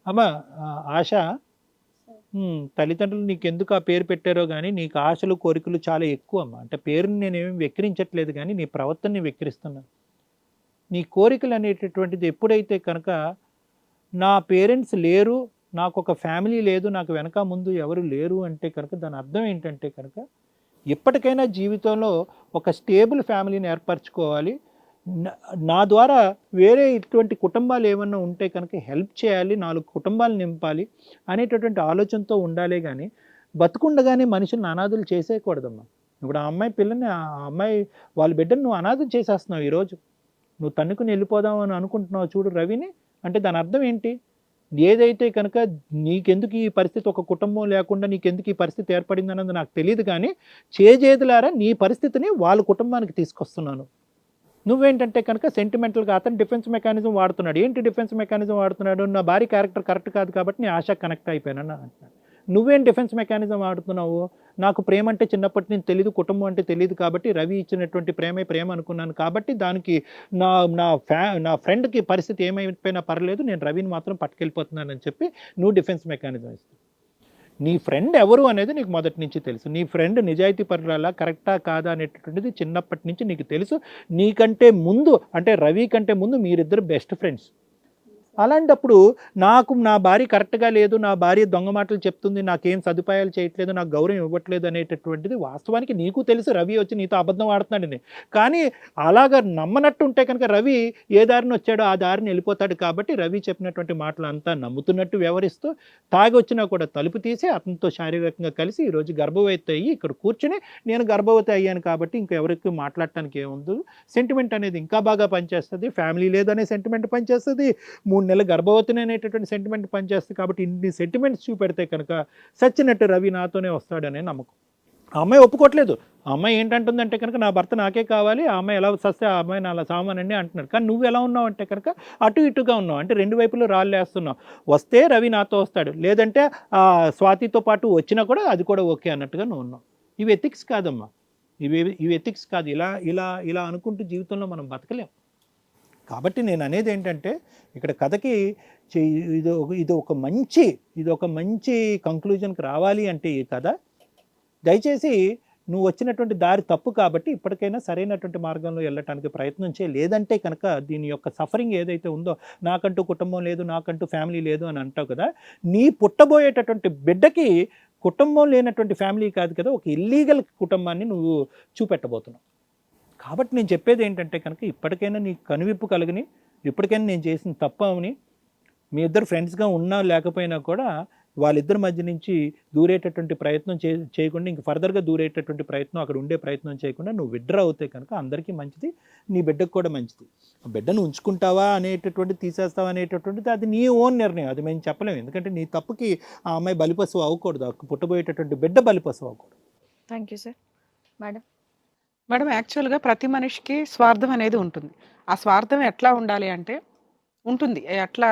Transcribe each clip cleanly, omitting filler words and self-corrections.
అమ్మ ఆశ, తల్లిదండ్రులు నీకెందుకు ఆ పేరు పెట్టారో గానీ, నీకు ఆశలు, కోరికలు చాలా ఎక్కువమ్మా. అంటే పేరుని నేనేమి వెక్కిరించట్లేదు గానీ, నీ ప్రవర్తనని వెక్కిరిస్తున్నాను. నీ కోరికలనేటటువంటిది ఎప్పుడైతే కనుక, నా పేరెంట్స్ లేరు, నాకొక ఫ్యామిలీ లేదు, నాకు వెనక ముందు ఎవరు లేరు అంటే కనుక, దాని అర్థం ఏంటంటే కనుక, ఎప్పటికైనా జీవితంలో ఒక స్టేబుల్ ఫ్యామిలీని ఏర్పరచుకోవాలి. న నా ద్వారా వేరే ఇటువంటి కుటుంబాలు ఏమన్నా ఉంటే కనుక హెల్ప్ చేయాలి, 4 కుటుంబాలు నింపాలి అనేటటువంటి ఆలోచనతో ఉండాలే గానీ, బతికుండగానే మనిషిని అనాథలు చేసేయకూడదమ్మా. ఇప్పుడు ఆ అమ్మాయి పిల్లని, ఆ అమ్మాయి వాళ్ళ బిడ్డని నువ్వు అనాథం చేసేస్తున్నావు ఈరోజు. నువ్వు తన్నుకుని వెళ్ళిపోదాం అని అనుకుంటున్నావు చూడు రవిని, అంటే దాని అర్థం ఏంటి? ఏదైతే కనుక నీకెందుకు ఈ పరిస్థితి, ఒక కుటుంబం లేకుండా నీకెందుకు ఈ పరిస్థితి ఏర్పడిందన్నది నాకు తెలీదు కానీ, చేజేదులారా నీ పరిస్థితిని వాళ్ళ కుటుంబానికి తీసుకొస్తున్నాను. నువ్వేంటంటే కనుక సెంటిమెంటల్‌గా అతను డిఫెన్స్ మెకానిజం వాడుతున్నాడు. ఏంటి డిఫెన్స్ మెకానిజం వాడుతున్నాడు? నా భార్య క్యారెక్టర్ కరెక్ట్ కాదు కాబట్టి నేను ఆశకి కనెక్ట్ అయిపోయానని అంటున్నాడు. నువ్వేం డిఫెన్స్ మెకానిజం వాడుతున్నావు? నాకు ప్రేమ అంటే చిన్నప్పటి నుంచి తెలీదు, కుటుంబం అంటే తెలీదు కాబట్టి రవి ఇచ్చినటువంటి ప్రేమే ప్రేమ అనుకున్నాను కాబట్టి దానికి నా నా ఫ్రెండ్‌కి పరిస్థితి ఏమైపోయినా పర్లేదు, నేను రవిని మాత్రం పట్టుకెళ్ళిపోతున్నానని చెప్పి నువ్వు డిఫెన్స్ మెకానిజం ఇస్తావు. నీ ఫ్రెండ్ ఎవరు అనేది నీకు మొదటి నుంచి తెలుసు. నీ ఫ్రెండ్ నిజాయితీ పరురాలా, కరెక్టా కాదా అనేటటువంటిది చిన్నప్పటి నుంచి నీకు తెలుసు. నీకంటే ముందు, అంటే రవి కంటే ముందు మీరిద్దరు బెస్ట్ ఫ్రెండ్స్. అలాంటప్పుడు నాకు నా భార్య కరెక్ట్‌గా లేదు, నా భార్య దొంగ మాటలు చెప్తుంది, నాకేం సదుపాయాలు చేయట్లేదు, నాకు గౌరవం ఇవ్వట్లేదు అనేటటువంటిది వాస్తవానికి నీకు తెలుసు. రవి వచ్చి నీతో అబద్ధం ఆడుతున్నాడని. కానీ అలాగా నమ్మనట్టు ఉంటే కనుక రవి ఏ దారిన వచ్చాడో ఆ దారిని వెళ్ళిపోతాడు కాబట్టి రవి చెప్పినటువంటి మాటలు అంతా నమ్ముతున్నట్టు వ్యవహరిస్తూ, తాగొచ్చినా కూడా తలుపు తీసి అతనితో శారీరకంగా కలిసి ఈరోజు గర్భవతి అయ్యి ఇక్కడ కూర్చుని, నేను గర్భవతి అయ్యాను కాబట్టి ఇంకెవరికి మాట్లాడటానికి ఏముంది, సెంటిమెంట్ అనేది ఇంకా బాగా పనిచేస్తుంది, ఫ్యామిలీ లేదనే సెంటిమెంట్ పనిచేస్తుంది, 3 నెలల గర్భవతిని అనేటటువంటి సెంటిమెంట్ పనిచేస్తుంది. కాబట్టి ఇన్ని సెంటిమెంట్స్ చూపెడితే కనుక సచ్చినట్టు రవి నాతోనే వస్తాడనే నమ్మకం. ఆ అమ్మాయి ఒప్పుకోవట్లేదు. ఆ అమ్మాయి ఏంటంటుందంటే కనుక నా భర్త నాకే కావాలి, ఆ అమ్మాయి ఎలా వస్తే ఆ అమ్మాయి అలా సామానండి అంటున్నాడు. కానీ నువ్వు ఎలా ఉన్నావు అంటే కనుక అటు ఇటుగా ఉన్నావు. అంటే 2 వైపులు రాళ్ళేస్తున్నావు. వస్తే రవి నాతో వస్తాడు, లేదంటే స్వాతితో పాటు వచ్చినా కూడా అది కూడా ఓకే అన్నట్టుగా నువ్వు ఉన్నావు. ఇవి ఎథిక్స్ కాదమ్మా. ఇవి ఎథిక్స్ కాదు. ఇలా ఇలా ఇలా అనుకుంటూ జీవితంలో మనం బతకలేం. కాబట్టి నేను అనేది ఏంటంటే ఇక్కడ కథకి ఇది ఒక మంచి కంక్లూజన్కి రావాలి అంటే ఈ కథ దయచేసి నువ్వు వచ్చినటువంటి దారి తప్పు కాబట్టి ఇప్పటికైనా సరైనటువంటి మార్గంలో వెళ్ళటానికి ప్రయత్నం చేయి. లేదంటే కనుక దీని యొక్క సఫరింగ్ ఏదైతే ఉందో, నాకంటూ కుటుంబం లేదు, నాకంటూ ఫ్యామిలీ లేదు అని అంటావు కదా, నీ పుట్టబోయేటటువంటి బిడ్డకి కుటుంబం లేనటువంటి ఫ్యామిలీ కాదు కదా, ఒక ఇల్లీగల్ కుటుంబాన్ని నువ్వు చూపెట్టబోతున్నావు. కాబట్టి నేను చెప్పేది ఏంటంటే కనుక ఇప్పటికైనా నీకు కనువిప్పు కలిగిని, ఇప్పటికైనా నేను చేసిన తప్పు అవని, మీ ఇద్దరు ఫ్రెండ్స్గా ఉన్నా లేకపోయినా కూడా వాళ్ళిద్దరి మధ్య నుంచి దూరేటటువంటి ప్రయత్నం చేయకుండా, ఇంక ఫర్దర్గా దూరేటటువంటి ప్రయత్నం, అక్కడ ఉండే ప్రయత్నం చేయకుండా నువ్వు విడ్రా అవుతే కనుక అందరికీ మంచిది, నీ బిడ్డకు కూడా మంచిది. ఆ బిడ్డను ఉంచుకుంటావా అనేటటువంటిది, తీసేస్తావా అనేటటువంటిది అది నీ ఓన్ నిర్ణయం, అది మేము చెప్పలేము. ఎందుకంటే నీ తప్పుకి ఆ అమ్మాయి బలిపశువు అవ్వకూడదు, పుట్టబోయేటటువంటి బిడ్డ బలిపశువు అవ్వకూడదు. Thank you sir. Madam madam యాక్చువల్గా ప్రతి మనిషికి స్వార్థం అనేది ఉంటుంది. ఆ స్వార్థం ఎట్లా ఉండాలి అంటే ఉంటుంది. ఎట్లా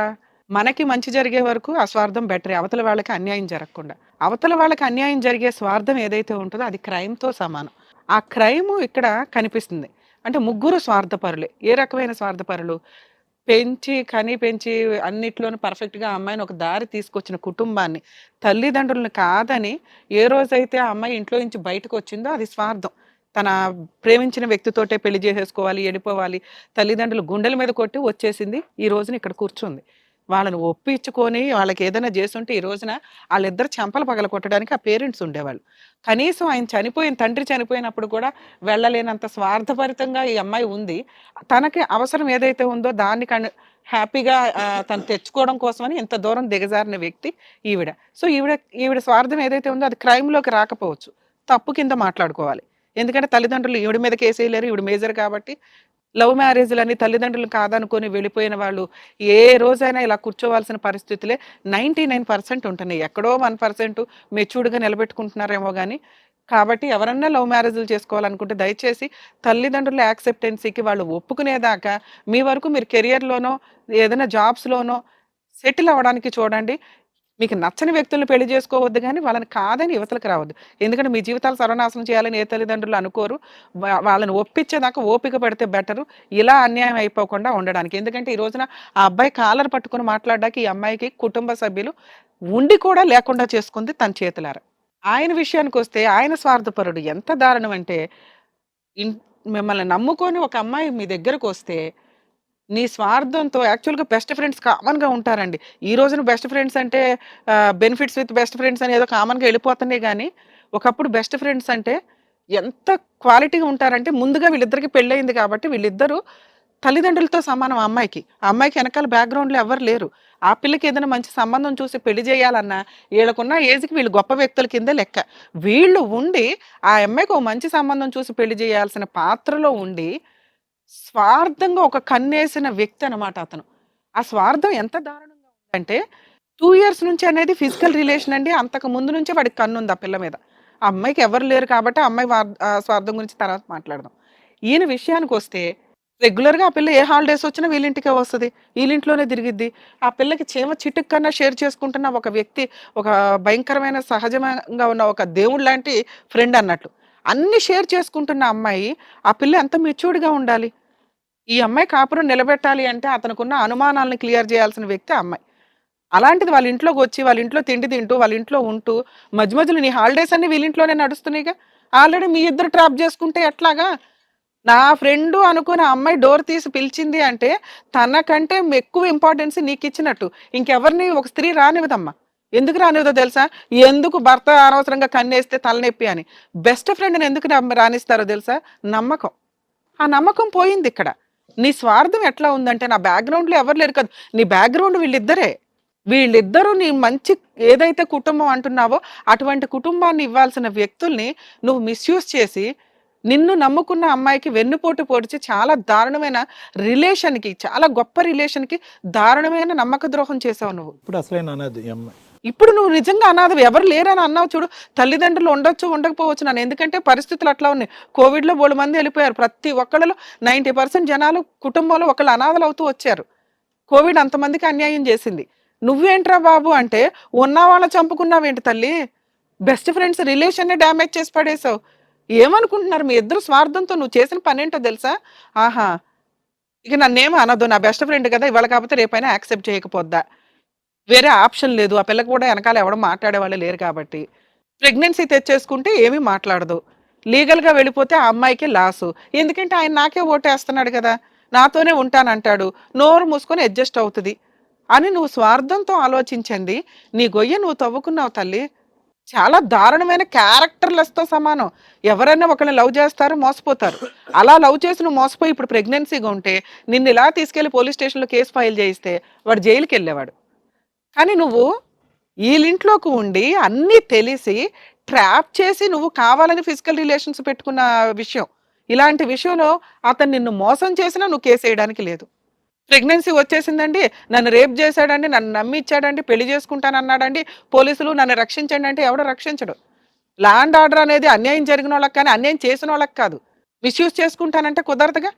మనకి మంచి జరిగే వరకు ఆ స్వార్థం బెటరే, అవతల వాళ్ళకి అన్యాయం జరగకుండా. అవతల వాళ్ళకి అన్యాయం జరిగే స్వార్థం ఏదైతే ఉంటుందో అది క్రైమ్తో సమానం. ఆ క్రైమ్ ఇక్కడ కనిపిస్తుంది. అంటే ముగ్గురు స్వార్థపరులే. ఏ రకమైన స్వార్థపరులు? పెంచి అన్నిట్లోనూ పర్ఫెక్ట్గా ఆ అమ్మాయిని ఒక దారి తీసుకొచ్చిన కుటుంబాన్ని, తల్లిదండ్రులను కాదని ఏ రోజైతే ఆ అమ్మాయి ఇంట్లో నుంచి బయటకు వచ్చిందో అది స్వార్థం. తన ప్రేమించిన వ్యక్తితోటే పెళ్లి చేసేసుకోవాలి, వెళ్ళిపోవాలి, తల్లిదండ్రులు గుండెల మీద కొట్టి వచ్చేసింది. ఈ రోజున ఇక్కడ కూర్చుంది. వాళ్ళని ఒప్పించుకొని వాళ్ళకి ఏదైనా చేస్తుంటే ఈ రోజున వాళ్ళిద్దరు చెంపలు పగల కొట్టడానికి ఆ పేరెంట్స్ ఉండేవాళ్ళు. కనీసం తండ్రి చనిపోయినప్పుడు కూడా వెళ్ళలేనంత స్వార్థభరితంగా ఈ అమ్మాయి ఉంది. తనకి అవసరం ఏదైతే ఉందో దాన్ని హ్యాపీగా తను తెచ్చుకోవడం కోసమని ఇంత దూరం దిగజారిన వ్యక్తి ఈవిడ. సో ఈవిడ స్వార్థం ఏదైతే ఉందో అది క్రైమ్లోకి రాకపోవచ్చు, తప్పు కింద మాట్లాడుకోవాలి. ఎందుకంటే తల్లిదండ్రులు ఈవిడ మీద కేసు వేయలేరు, ఈవిడ మేజర్ కాబట్టి. లవ్ మ్యారేజ్లని తల్లిదండ్రులు కాదనుకొని వెళ్ళిపోయిన వాళ్ళు ఏ రోజైనా ఇలా కూర్చోవాల్సిన పరిస్థితులే 99% ఉంటున్నాయి. ఎక్కడో 1% మెచ్యూర్డ్గా నిలబెట్టుకుంటున్నారేమో కానీ. కాబట్టి ఎవరన్నా లవ్ మ్యారేజ్లు చేసుకోవాలనుకుంటే దయచేసి తల్లిదండ్రుల యాక్సెప్టెన్సీకి వాళ్ళు ఒప్పుకునేదాకా మీ వరకు మీరు కెరియర్లోనో ఏదైనా జాబ్స్లోనో సెటిల్ అవ్వడానికి చూడండి. మీకు నచ్చని వ్యక్తులను పెళ్లి చేసుకోవద్దు కానీ వాళ్ళని కాదని యువతలకు రావద్దు. ఎందుకంటే మీ జీవితాలు సర్వనాశనం చేయాలని ఏ తల్లిదండ్రులు అనుకోరు. వాళ్ళని ఒప్పించేదాకా ఓపిక పడితే బెటరు. ఇలా అన్యాయం అయిపోకుండా ఉండడానికి. ఎందుకంటే ఈ రోజున ఆ అబ్బాయి కాలర్ పట్టుకుని మాట్లాడడానికి ఈ అమ్మాయికి కుటుంబ సభ్యులు ఉండి కూడా లేకుండా చేసుకుంది తన చేతులారా. ఆయన విషయానికి వస్తే ఆయన స్వార్థపరుడు. ఎంత దారుణం అంటే మిమ్మల్ని నమ్ముకొని ఒక అమ్మాయి మీ దగ్గరకు వస్తే నీ స్వార్థంతో యాక్చువల్గా బెస్ట్ ఫ్రెండ్స్ కామన్గా ఉంటారండి. ఈ రోజున బెస్ట్ ఫ్రెండ్స్ అంటే బెనిఫిట్స్ విత్ బెస్ట్ ఫ్రెండ్స్ అని ఏదో కామన్గా వెళ్ళిపోతున్నాయి కానీ ఒకప్పుడు బెస్ట్ ఫ్రెండ్స్ అంటే ఎంత క్వాలిటీగా ఉంటారంటే ముందుగా వీళ్ళిద్దరికి పెళ్ళయింది కాబట్టి వీళ్ళిద్దరూ తల్లిదండ్రులతో సమానం. ఆ అమ్మాయికి వెనకాల బ్యాక్గ్రౌండ్లో ఎవరు లేరు. ఆ పిల్లకి ఏదైనా మంచి సంబంధం చూసి పెళ్లి చేయాలన్నా వీళ్ళకున్న ఏజ్కి వీళ్ళు గొప్ప వ్యక్తుల కిందే లెక్క. వీళ్ళు ఉండి ఆ అమ్మాయికి ఒక మంచి సంబంధం చూసి పెళ్లి చేయాల్సిన పాత్రలో ఉండి స్వార్థంగా ఒక కన్నేసిన వ్యక్తి అనమాట అతను. ఆ స్వార్థం ఎంత దారుణంగా ఉందంటే 2 years నుంచి అనేది ఫిజికల్ రిలేషన్ అండి. అంతకు ముందు నుంచే వాడికి కన్ను ఉంది ఆ పిల్ల మీద. ఆ అమ్మాయికి ఎవరు లేరు కాబట్టి ఆ అమ్మాయి స్వార్థం గురించి తర్వాత మాట్లాడదాం. ఈయన విషయానికి వస్తే రెగ్యులర్గా ఆ పిల్ల ఏ హాలిడేస్ వచ్చినా వీళ్ళింటికే వస్తుంది, వీళ్ళింట్లోనే తిరిగిద్ది. ఆ పిల్లకి చీమ చిటుక్ కన్నా షేర్ చేసుకుంటున్న ఒక వ్యక్తి, ఒక భయంకరమైన సహజంగా ఉన్న ఒక దేవుడు లాంటి ఫ్రెండ్ అన్నట్లు అన్ని షేర్ చేసుకుంటున్న అమ్మాయి, ఆ పిల్ల ఎంత మెచ్యూర్డ్గా ఉండాలి. ఈ అమ్మాయి కాపురం నిలబెట్టాలి అంటే అతనుకున్న అనుమానాలను క్లియర్ చేయాల్సిన వ్యక్తి ఆ అమ్మాయి. అలాంటిది వాళ్ళ ఇంట్లోకి వచ్చి వాళ్ళ ఇంట్లో తిండి తింటూ వాళ్ళ ఇంట్లో ఉంటూ మధ్య మధ్యలో నీ హాలిడేస్ అన్ని వీళ్ళింట్లోనే నడుస్తున్నాయిగా. ఆల్రెడీ మీ ఇద్దరు ట్రాప్ చేసుకుంటే ఎట్లాగా? నా ఫ్రెండు అనుకుని ఆ అమ్మాయి డోర్ తీసి పిలిచింది అంటే తనకంటే ఎక్కువ ఇంపార్టెన్స్ నీకు ఇచ్చినట్టు. ఇంకెవరిని ఒక స్త్రీ రానివ్వదమ్మా. ఎందుకు రానివ్వదో తెలుసా? ఎందుకు భర్త అనవసరంగా కన్నేస్తే తలనొప్పి అని. బెస్ట్ ఫ్రెండ్ని ఎందుకు రానిస్తారో తెలుసా? నమ్మకం. ఆ నమ్మకం పోయింది ఇక్కడ. నీ స్వార్థం ఎట్లా ఉందంటే నా బ్యాక్గ్రౌండ్లో ఎవరు లేరు కదా, నీ బ్యాక్గ్రౌండ్ వీళ్ళిద్దరూ నీ మంచి ఏదైతే కుటుంబం అంటున్నావో అటువంటి కుటుంబాన్ని ఇవ్వాల్సిన వ్యక్తుల్ని నువ్వు మిస్యూజ్ చేసి నిన్ను నమ్ముకున్న అమ్మాయికి వెన్నుపోటు పొడిచి చాలా దారుణమైన రిలేషన్కి, చాలా గొప్ప రిలేషన్కి దారుణమైన నమ్మక ద్రోహం చేసావు నువ్వు. ఇప్పుడు అసలైన అనాథ ఈ అమ్మాయి. ఇప్పుడు నువ్వు నిజంగా అనాథవి. ఎవరు లేరని అన్నావు చూడు. తల్లిదండ్రులు ఉండొచ్చు ఉండకపోవచ్చు నన్ను, ఎందుకంటే పరిస్థితులు అట్లా ఉన్నాయి. కోవిడ్లో 3 మంది వెళ్ళిపోయారు. ప్రతి ఒక్కళ్ళలో 90% జనాలు కుటుంబంలో ఒకళ్ళు అనాథలు అవుతూ వచ్చారు. కోవిడ్ అంతమందికి అన్యాయం చేసింది. నువ్వేంట్రా బాబు అంటే ఉన్న వాళ్ళ చంపుకున్నావేంటి తల్లి? బెస్ట్ ఫ్రెండ్స్ రిలేషన్ని డ్యామేజ్ చేసి పడేసావు. ఏమనుకుంటున్నారు మీ ఇద్దరు స్వార్థంతో? నువ్వు చేసిన పని ఏంటో తెలుసా? ఆహా, ఇక నన్నేమో అనదు, నా బెస్ట్ ఫ్రెండ్ కదా, ఇవాళ కాకపోతే రేపైనా యాక్సెప్ట్ చేయకపోద్దా, వేరే ఆప్షన్ లేదు. ఆ పిల్లకి కూడా వెనకాల ఎవడం మాట్లాడే వాళ్ళు లేరు కాబట్టి ప్రెగ్నెన్సీ తెచ్చేసుకుంటే ఏమీ మాట్లాడదు. లీగల్గా వెళ్ళిపోతే ఆ అమ్మాయికి లాసు. ఎందుకంటే ఆయన నాకే ఓటేస్తున్నాడు కదా, నాతోనే ఉంటానంటాడు, నోరు మూసుకొని అడ్జస్ట్ అవుతుంది అని నువ్వు స్వార్థంతో ఆలోచించింది నీ గొయ్య నువ్వు తవ్వుకున్నావు తల్లి. చాలా దారుణమైన క్యారెక్టర్లెస్తో సమానం. ఎవరైనా ఒకరిని లవ్ చేస్తారు, మోసపోతారు. అలా లవ్ చేసి నువ్వు మోసపోయి ఇప్పుడు ప్రెగ్నెన్సీగా ఉంటే నిన్ను ఇలా తీసుకెళ్లి పోలీస్ స్టేషన్లో కేసు ఫైల్ చేయిస్తే వాడు జైలుకి వెళ్ళేవాడు. కానీ నువ్వు వీళ్ళింట్లోకి ఉండి అన్నీ తెలిసి ట్రాప్ చేసి నువ్వు కావాలని ఫిజికల్ రిలేషన్స్ పెట్టుకున్న విషయం, ఇలాంటి విషయంలో అతను నిన్ను మోసం చేసినా నువ్వు కేసు వేయడానికి లేదు. ప్రెగ్నెన్సీ వచ్చేసిందండి, నన్ను రేప్ చేశాడండి, నన్ను నమ్మిచ్చాడండి, పెళ్లి చేసుకుంటానన్నాడండి, పోలీసులు నన్ను రక్షించండి అంటే ఎవడో రక్షించడు. ల్యాండ్ ఆర్డర్ అనేది అన్యాయం జరిగిన వాళ్ళకి కానీ అన్యాయం చేసిన వాళ్ళకి కాదు. మిస్యూజ్ చేసుకుంటానంటే కుదరదుగా,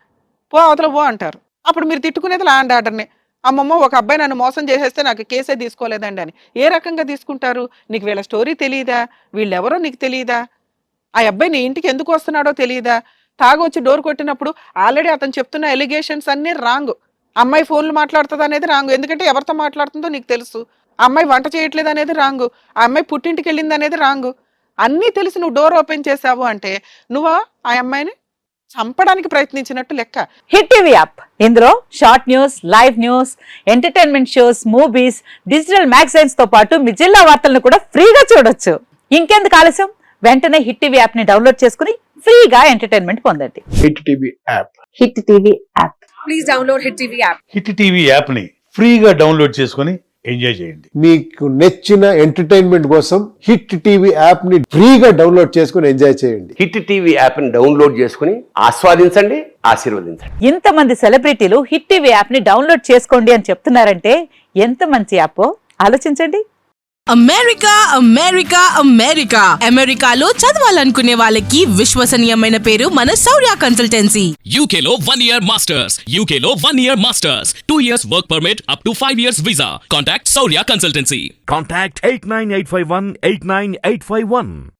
పో అవతల పో అంటారు. అప్పుడు మీరు తిట్టుకునేది ల్యాండ్ ఆర్డర్ని. అమ్మమ్మ ఒక అబ్బాయి నన్ను మోసం చేసేస్తే నాకు కేసే తీసుకోలేదండి అని. ఏ రకంగా తీసుకుంటారు? నీకు వీళ్ళ స్టోరీ తెలియదా? వీళ్ళెవరో నీకు తెలియదా? ఆ అబ్బాయి నీ ఇంటికి ఎందుకు వస్తున్నాడో తెలియదా? తాగొచ్చి డోర్ కొట్టినప్పుడు ఆల్రెడీ అతను చెప్తున్న ఎలిగేషన్స్ అన్నీ రాంగ్. అమ్మాయి ఫోన్లు మాట్లాడుతుంది అనేది రాంగ్, ఎందుకంటే ఎవరితో మాట్లాడుతుందో నీకు తెలుసు. అమ్మాయి వంట చేయట్లేదు అనేది రాంగ్, ఆ అమ్మాయి పుట్టింటికి వెళ్ళింది అనేది రాంగ్. అన్నీ తెలిసి నువ్వు డోర్ ఓపెన్ చేసావు అంటే నువ్వు ఆ అమ్మాయిని చంపడానికి ప్రయత్నించినట్టు లెక్క. హిట్ టీవీ యాప్, ఇందులో short news, live news, entertainment shows, movies, digital magazines తో పాటు మీ జిల్లా వార్తలను కూడా ఫ్రీగా చూడొచ్చు. ఇంకెందుకు ఆలస్యం, వెంటనే హిట్ టీవీ యాప్ ని డౌన్లోడ్ చేసుకుని ఫ్రీగా ఎంటర్టైన్మెంట్ పొందండి. Hit TV app. Hit TV app. Please download hit TV app. Hit TV app ని ఫ్రీగా డౌన్లోడ్ చేసుకొని ఎంజాయ్ చేయండి. మీకు నచ్చిన ఎంటర్టైన్మెంట్ కోసం హిట్ టీవీ యాప్ ని ఫ్రీగా డౌన్లోడ్ చేసుకొని ఎంజాయ్ చేయండి. హిట్ టీవీ యాప్ ని డౌన్లోడ్ చేసుకుని ఆస్వాదించండి, ఆశీర్వదించండి. ఇంతమంది సెలబ్రిటీలు హిట్ టీవీ యాప్ ని డౌన్లోడ్ చేసుకోండి అని చెప్తున్నారంటే ఎంత మంచి యాప్ ఆలోచించండి. అమెరికా అమెరికా అమెరికా అమెరికాలో చదవాలనుకునే వాళ్ళకి విశ్వసనీయమైన పేరు మన శౌర్య కన్సల్టెన్సీ. UK లో 1 year masters. UK లో 1 year masters. 2 years work permit up to 5 years visa. Contact Saurya Consultancy. Contact 89851 89851.